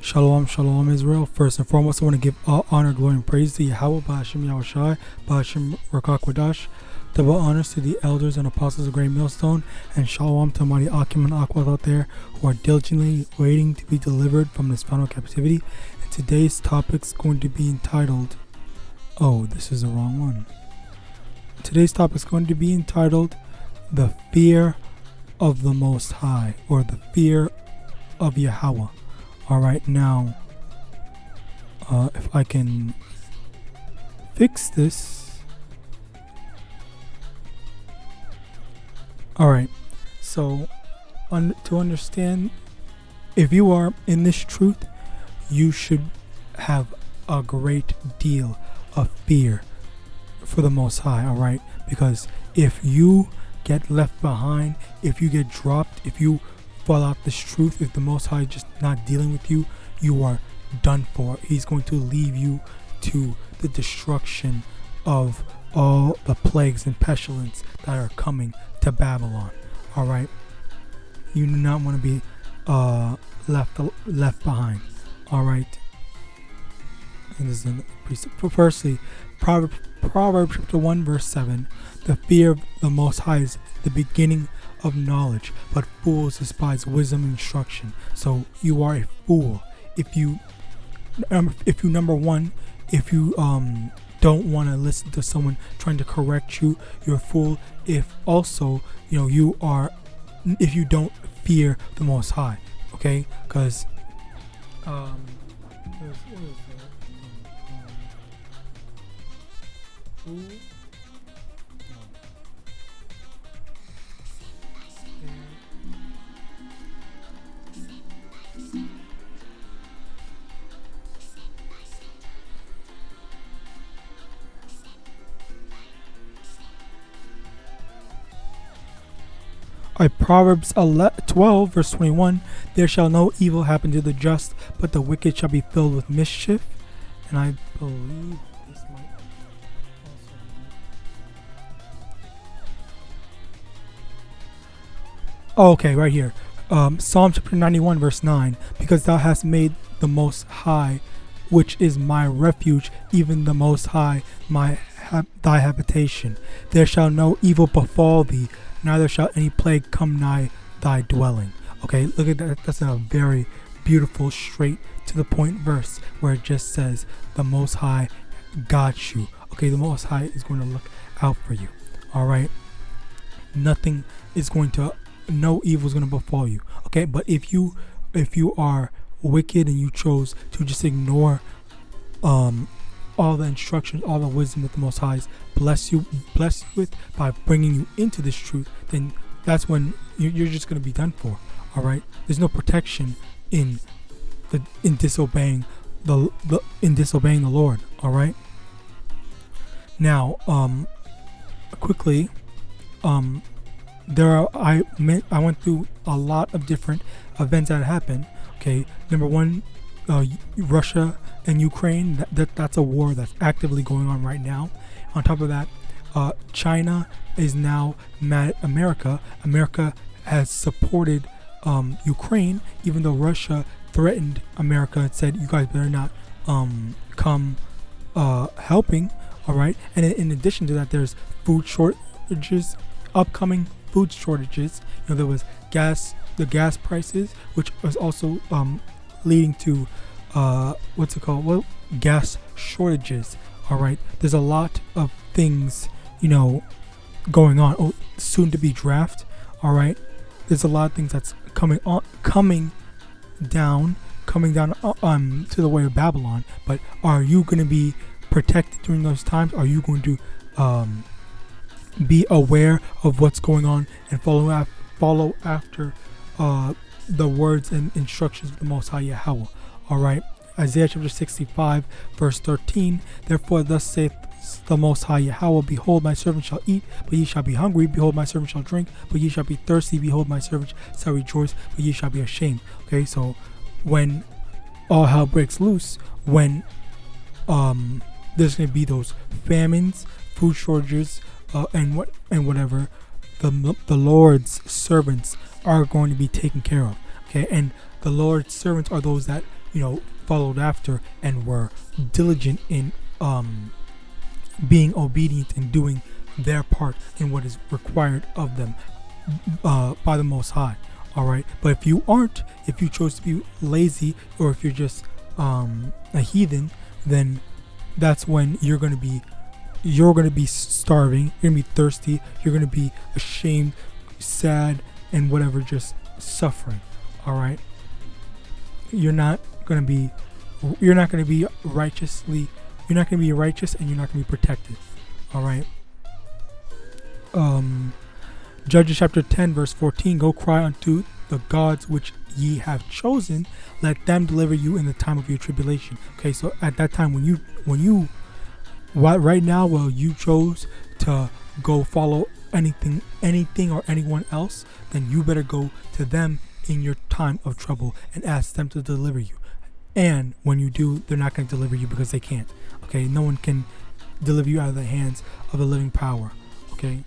Shalom, shalom, Israel. First and foremost, I want to give all honor, glory, and praise to Yahawah, YAHAWASHI, YAHAWASHI, double honors to the elders and apostles of Great Millstone, and shalom to mighty Akim and Akwat out there who are diligently waiting to be delivered from this final captivity. And today's topic is going to be entitled, this is the wrong one. Today's topic is going to be entitled, The Fear of the Most High, or the Fear of Yahawah. Alright, now, if I can fix this. Alright, so to understand, if you are in this truth, you should have a great deal of fear for the Most High, alright? Because if you get left behind, if you get dropped, if you fall out this truth, if the Most High is just not dealing with you, you are done for. He's going to leave you to the destruction of all the plagues and pestilence that are coming to Babylon. Alright, you do not want to be left behind. Alright, and this is in the precept. Firstly, Proverbs chapter 1 verse 7, the fear of the Most High is the beginning of knowledge, but fools despise wisdom and instruction. So you are a fool if you number one, if you don't want to listen to someone trying to correct you, you're a fool. If also if you don't fear the Most High, okay? Because Proverbs 12 verse 21, there shall no evil happen to the just, but the wicked shall be filled with mischief. And I believe this might also okay, right here. Psalm chapter 91 verse 9, because thou hast made the Most High, which is my refuge, even the Most High, thy habitation. There shall no evil befall thee, neither shall any plague come nigh thy dwelling. Okay, look at that. That's a very beautiful, straight to the point verse where it just says the Most High got you. Okay, the Most High is going to look out for you. Alright, no evil is going to befall you. Okay, but if you are wicked and you chose to just ignore all the instructions, all the wisdom that the Most High bless you with by bringing you into this truth, then that's when you're just going to be done for. All right, there's no protection in disobeying the Lord. All right. Now, quickly, I went through a lot of different events that happened. Okay, number one, Russia and Ukraine, that's a war that's actively going on right now. On top of that, China is now mad at America. America has supported Ukraine, even though Russia threatened America and said, you guys better not come helping. All right, and in addition to that, there's food shortages, upcoming food shortages. There was the gas prices, which was also leading to gas shortages. All right, there's a lot of things going on. Soon to be draft. All right, there's a lot of things that's coming down to the way of Babylon. But are you going to be protected during those times? Are you going to be aware of what's going on and follow after the words and instructions of the Most High Yahawah? All right, Isaiah chapter 65 verse 13, therefore thus saith the Most High Yahawah, behold, my servant shall eat, but ye shall be hungry. Behold, my servant shall drink, but ye shall be thirsty. Behold, my servant shall rejoice, but ye shall be ashamed. Okay, so when all hell breaks loose, when there's going to be those famines, food shortages, and whatever, the Lord's servants are going to be taken care of. Okay, and the Lord's servants are those that followed after and were diligent in being obedient and doing their part in what is required of them by the Most High. All right, but if you aren't, if you chose to be lazy, or if you're just a heathen, then that's when you're gonna be starving, you're gonna be thirsty, you're gonna be ashamed, sad, and whatever, just suffering. All right, you're not gonna be righteous, and you're not gonna be protected. All right. Judges chapter 10 verse 14, go cry unto the gods which ye have chosen, let them deliver you in the time of your tribulation. Okay, so at that time when you right now, you chose to go follow anything or anyone else, then you better go to them in your time of trouble and ask them to deliver you. And when you do, they're not going to deliver you because they can't. Okay, no one can deliver you out of the hands of the living power. Okay.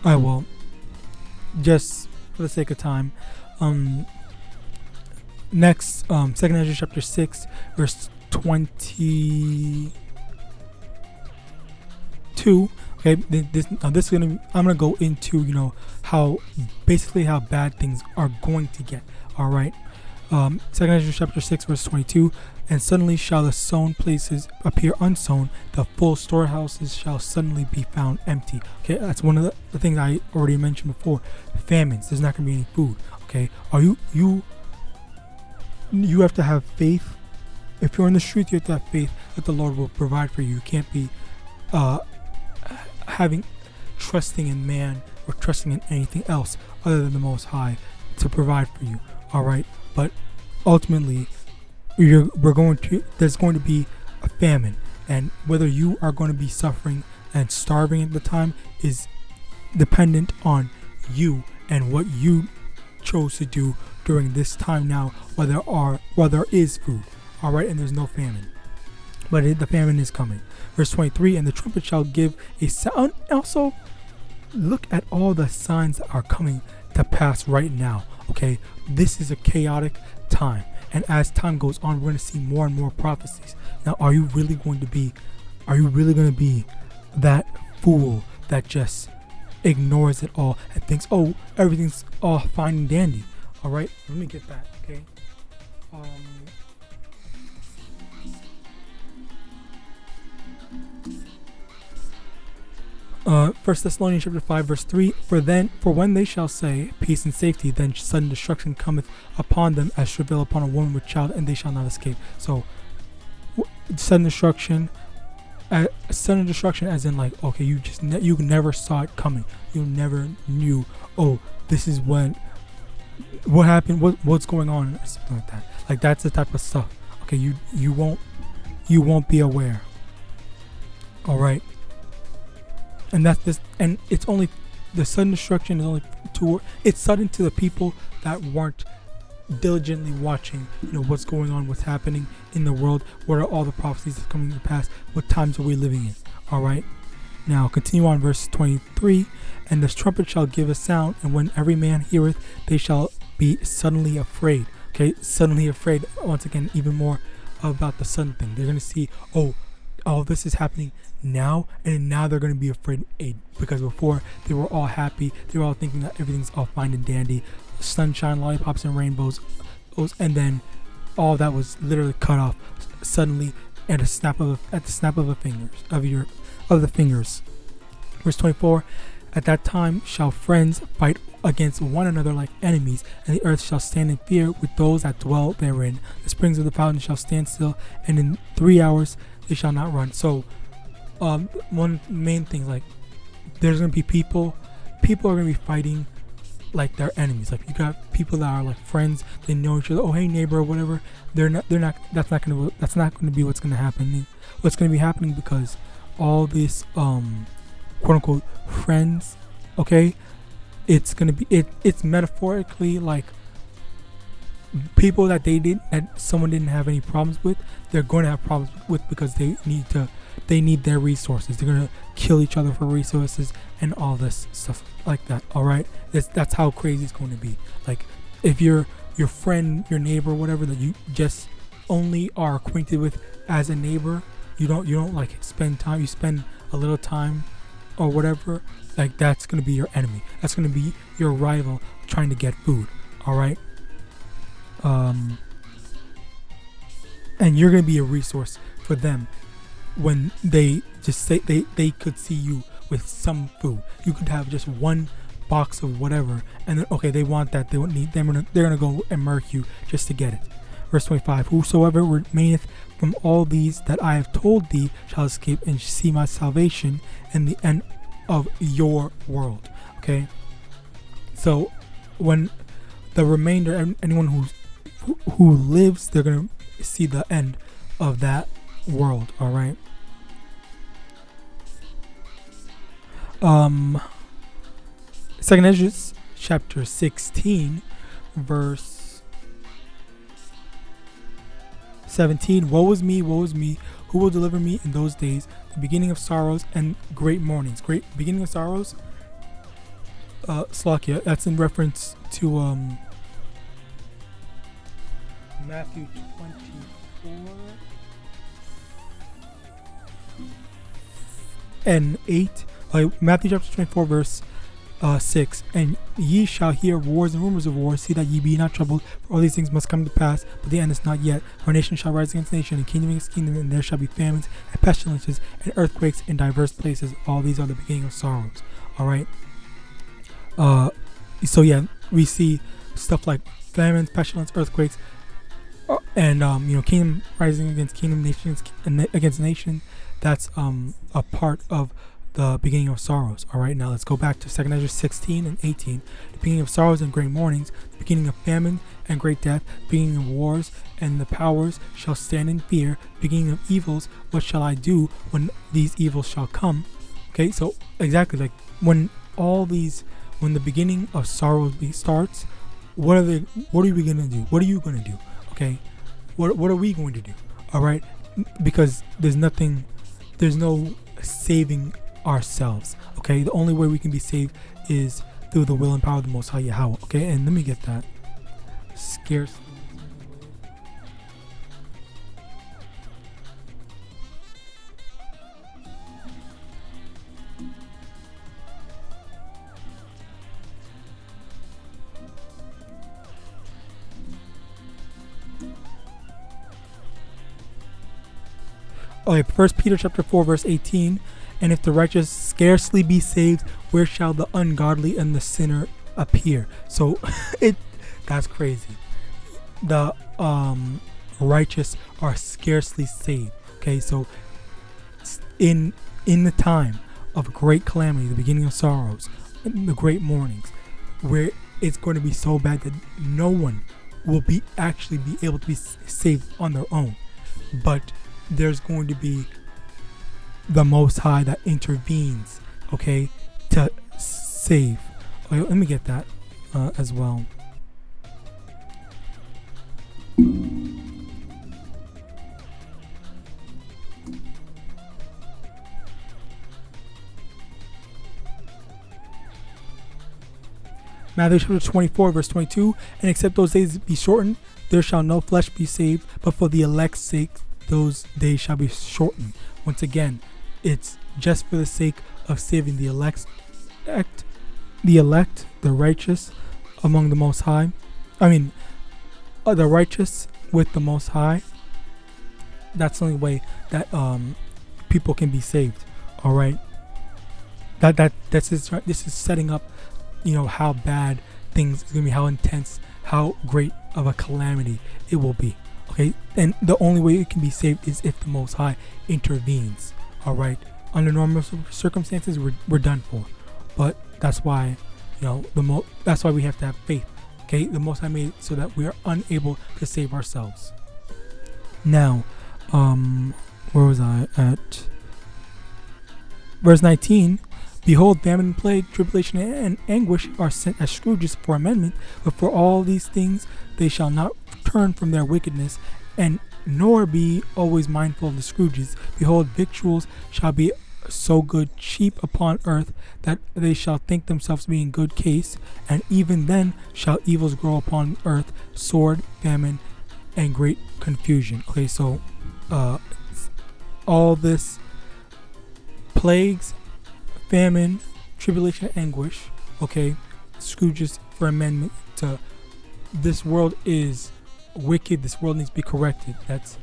I will, just for the sake of time, next, 2nd Ezra chapter 6 verse 22. Okay, this is gonna, I'm gonna go into how bad things are going to get. All right. 2nd Ezra chapter 6 verse 22, and suddenly shall the sown places appear unsown, the full storehouses shall suddenly be found empty. Okay, that's one of the things I already mentioned before. Famines, there's not going to be any food. Okay, you have to have faith. If you're in the streets, you have to have faith that the Lord will provide for you. You can't be trusting in man or trusting in anything else other than the Most High to provide for you. All right, but ultimately there's going to be a famine, and whether you are going to be suffering and starving at the time is dependent on you and what you chose to do during this time now, while there is food. All right, and there's no famine, but the famine is coming. Verse 23, and the trumpet shall give a sound. Also, look at all the signs that are coming to pass right now. Okay, this is a chaotic time, and as time goes on, we're going to see more and more prophecies. Now, are you really going to be that fool that just ignores it all and thinks, oh, everything's all fine and dandy? All right, let me get that. Okay. 1 Thessalonians chapter 5 verse 3, for when they shall say peace and safety, then sudden destruction cometh upon them as travail upon a woman with child, and they shall not escape. So sudden destruction as in, like, okay, you never saw it coming, you never knew, oh, this is what happened, what's going on, or something like that. Like, that's the type of stuff. Okay, you won't be aware. All right. And that's this, and it's only, the sudden destruction is only it's sudden to the people that weren't diligently watching, what's going on, what's happening in the world, what are all the prophecies that's coming to pass, what times are we living in. All right. Now continue on verse 23, and the trumpet shall give a sound, and when every man heareth, they shall be suddenly afraid. Okay, suddenly afraid. Once again, even more about the sudden thing. They're going to see, oh, all this is happening now, and now they're going to be afraid, because before they were all happy, they were all thinking that everything's all fine and dandy, sunshine, lollipops, and rainbows, and then all that was literally cut off suddenly at the snap of the fingers. Verse 24, at that time shall friends fight against one another like enemies, and the earth shall stand in fear with those that dwell therein. The springs of the fountain shall stand still, and in 3 hours they shall not run. So one main thing, like, there's gonna be people are gonna be fighting like they're enemies. Like, you got people that are like friends, they know each other, oh hey neighbor or whatever. That's not gonna be what's gonna happen. What's gonna be happening, because all this quote unquote friends, okay, it's gonna be it's metaphorically like people that someone didn't have any problems with, they're going to have problems with, because they need to they need their resources. They're gonna kill each other for resources and all this stuff like that. All right, that's how crazy it's going to be. Like if your friend, your neighbor, whatever that you just only are acquainted with as a neighbor, you don't like spend time. You spend a little time or whatever. Like that's gonna be your enemy. That's gonna be your rival trying to get food. All right. And you're gonna be a resource for them when they just say they could see you with some food. You could have just one box of whatever, and then okay, they want that. They won't need them. They're gonna go and murk you just to get it. Verse 25. Whosoever remaineth from all these that I have told thee shall escape and see my salvation and the end of your world. Okay. So when the remainder, anyone who lives, they're gonna see the end of that world. All right. Second Esdras chapter 16 verse 17. Woe is me, who will deliver me in those days, the beginning of sorrows and great mournings. Great beginning of sorrows, Slakia, that's in reference to Matthew 24 and 8. Matthew chapter 24 verse 6. And ye shall hear wars and rumors of wars. See that ye be not troubled, for all these things must come to pass, but the end is not yet. For nation shall rise against nation, and kingdom against kingdom, and there shall be famines and pestilences and earthquakes in diverse places. All these are the beginning of sorrows. All right. So yeah, we see stuff like famines, pestilence, earthquakes, and kingdom rising against kingdom, nations against nation. That's a part of the beginning of sorrows. All right, now let's go back to 2 Esdras 16 and 18. The beginning of sorrows and great mournings, the beginning of famine and great death, the beginning of wars, and the powers shall stand in fear, beginning of evils. What shall I do when these evils shall come? Okay, so exactly like when the beginning of sorrows starts, what are we gonna do? What are you gonna do? Okay, what are we going to do? All right, because there's no saving ourselves. Okay, the only way we can be saved is through the will and power of the Most High Yahweh. Okay, and let me get that. Scarce. Okay, 1 Peter chapter 4 verse 18. And if the righteous scarcely be saved, where shall the ungodly and the sinner appear? So that's crazy. The righteous are scarcely saved. Okay, so in the time of great calamity, the beginning of sorrows, the great mournings, where it's going to be so bad that no one will be able to be saved on their own, but there's going to be the Most High that intervenes, okay, to save. Okay, let me get that as well. Matthew chapter 24 verse 22. And except those days be shortened, there shall no flesh be saved, but for the elect's sake those days shall be shortened. Once again, it's just for the sake of saving the elect, the righteous among the Most High. The righteous with the Most High. That's the only way that people can be saved. All right. This is setting up, how bad things is gonna be, how intense, how great of a calamity it will be. Okay, and the only way it can be saved is if the Most High intervenes. All right, under normal circumstances, we're done for, but that's why, that's why we have to have faith. Okay, the Most High made it so that we are unable to save ourselves. Now, where was I at? Verse 19. Behold, famine and plague, tribulation and anguish are sent as scourges for amendment, but for all these things they shall not turn from their wickedness, and nor be always mindful of the Scrooges. Behold, victuals shall be so good cheap upon earth that they shall think themselves to be in good case, and even then shall evils grow upon earth, sword, famine, and great confusion. Okay, so all this plagues, famine, tribulation, anguish, okay, Scrooges for amendment to this world is wicked, this world needs to be corrected. That's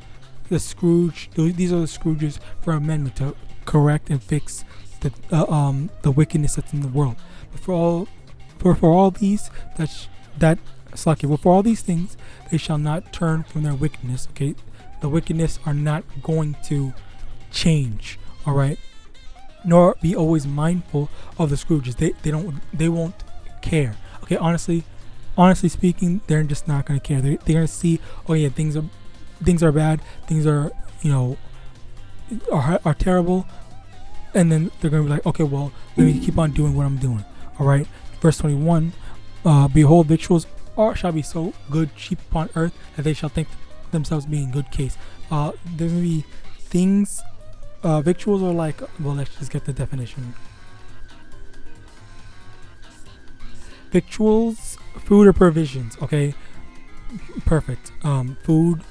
the Scrooge. These are the Scrooges for amendment to correct and fix the wickedness that's in the world. But for all these for all these things they shall not turn from their wickedness. Okay, the wickedness are not going to change. All right, nor be always mindful of the Scrooges. They won't care. Okay, honestly speaking, they're just not going to care. They're going to see, oh yeah, things are bad, things are are terrible, and then they're going to be like, okay, well, let me keep on doing what I'm doing. All right, verse 21. Behold, victuals shall be so good cheap upon earth that they shall think themselves be in good case. There's going to be things. Victuals are like, well, let's just get the definition. Victuals, food or provisions. Okay, perfect. Food,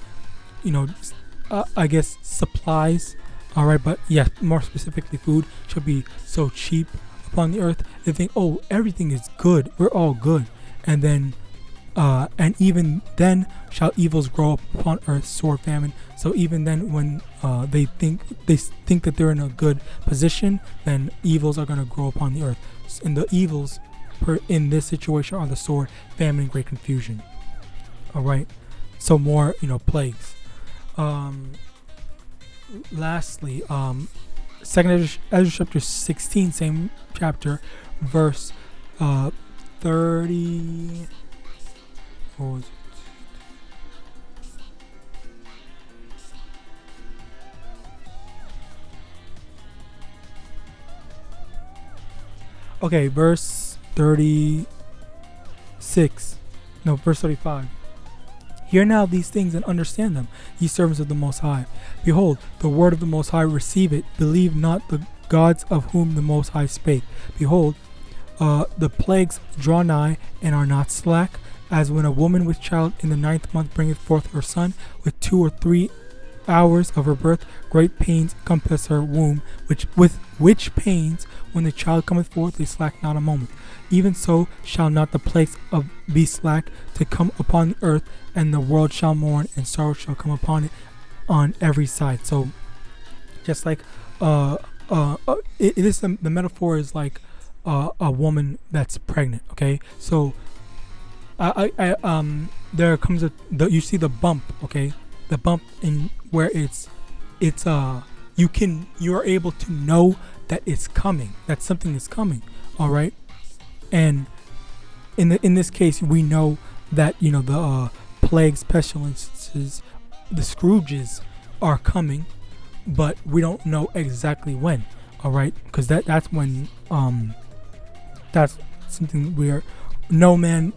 I guess supplies. All right, but yeah, more specifically, food should be so cheap upon the earth. They think, oh, everything is good. We're all good, and then, and even then, shall evils grow up upon earth, sword, famine. So even then, when they think that they're in a good position, then evils are going to grow upon the earth, and the evils in this situation are the sword, famine, and great confusion. All right, so more plagues. Lastly, Second Ezra chapter 16, same chapter, verse 30. What was it? Okay, verse 36. No, verse 35. Hear now these things and understand them, ye servants of the Most High. Behold, the word of the Most High, receive it. Believe not the gods of whom the Most High spake. Behold, the plagues draw nigh and are not slack, as when a woman with child in the 9th month bringeth forth her son, with 2 or 3 hours of her birth, great pains compass her womb, with which pains, when the child cometh forth, they slack not a moment. Even so shall not the plagues be slack to come upon the earth, and the world shall mourn, and sorrow shall come upon it on every side. So, just like the metaphor is like a woman that's pregnant. Okay, so there comes you see the bump. Okay, the bump in where you're able to know that it's coming, that something is coming. All right, and in this case, we know that the plagues, pestilences, the Scrooges are coming, but we don't know exactly when. All right, because that's when that's something where no man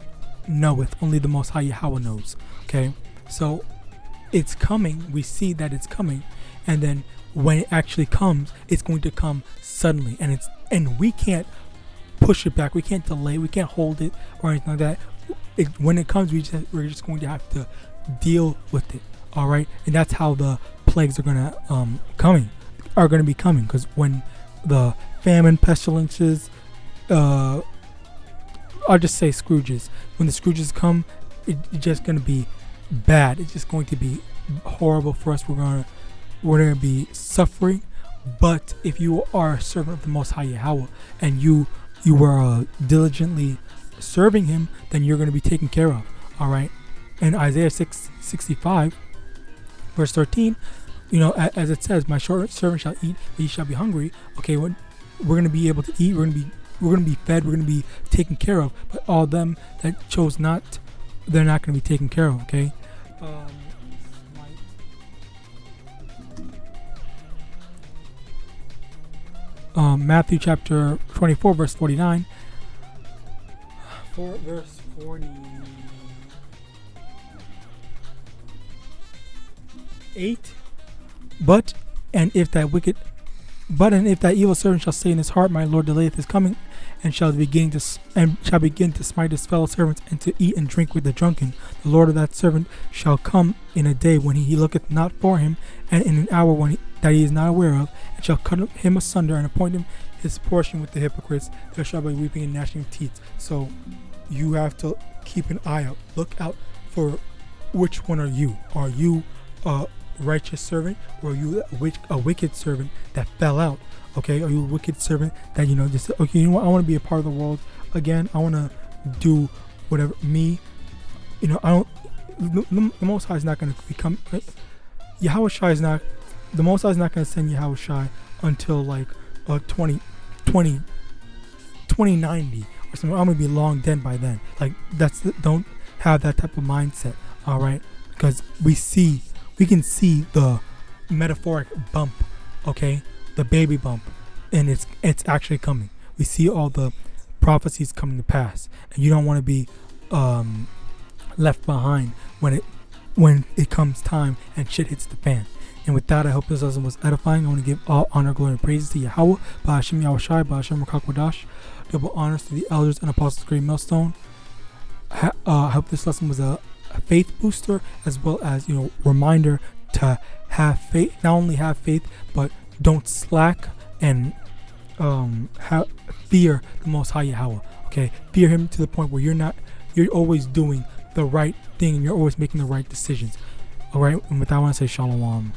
knoweth, only the Most High Yahawah knows. Okay, so it's coming. We see that it's coming, and then when it actually comes, it's going to come suddenly, and we can't push it back. We can't delay. We can't hold it or anything like that. When it comes, we're just going to have to deal with it. All right, and that's how the plagues are gonna be coming. Because when the famine, pestilences, I'll just say Scrooges. When the Scrooges come, it's just gonna be bad. It's just going to be horrible for us. We're gonna be suffering. But if you are a servant of the Most High Yahawah and you were diligently serving Him, then you're going to be taken care of. All right. And Isaiah 6:65, verse 13, as it says, my servant shall eat, but ye shall be hungry. Okay, we're going to be able to eat. We're going to be fed. We're going to be taken care of. But all them that chose not, they're not going to be taken care of. Okay. Matthew chapter 24, verse 49. Verse 40. 8. But and if that evil servant shall say in his heart, my Lord delayeth his coming, and shall begin to smite his fellow servants, and to eat and drink with the drunken, the Lord of that servant shall come in a day when he looketh not for him, and in an hour that he is not aware of, and shall cut him asunder, and appoint him his portion with the hypocrites. There shall be weeping and gnashing of teeth. So you have to keep an eye out. Look out for which one are you. Are you a righteous servant, or are you a wicked servant that fell out? Okay, are you a wicked servant that just okay? You know what? I want to be a part of the world again. I want to do whatever me. I don't. The Most High is not going to become. Yahawashi is not. The Most High is not going to send Yahawashi until like 2090 or something. I'm gonna be long dead by then. Like don't have that type of mindset. All right, because we can see the metaphoric bump. Okay. The baby bump, and it's actually coming. We see all the prophecies coming to pass, and you don't want to be left behind when it comes time and shit hits the fan. And with that, I hope this lesson was edifying. I want to give all honor, glory, and praises to Yahawah, Ba'ashem Yahawashi, Ba'ashem Rakakawadash. Double honors to the elders and apostles of Great Millstone. I hope this lesson was a faith booster, as well as reminder to have faith. Not only have faith, but don't slack, and fear the Most High Yahawah. Okay, fear Him to the point where you're always doing the right thing, and you're always making the right decisions. All right, and with that, I want to say Shalom.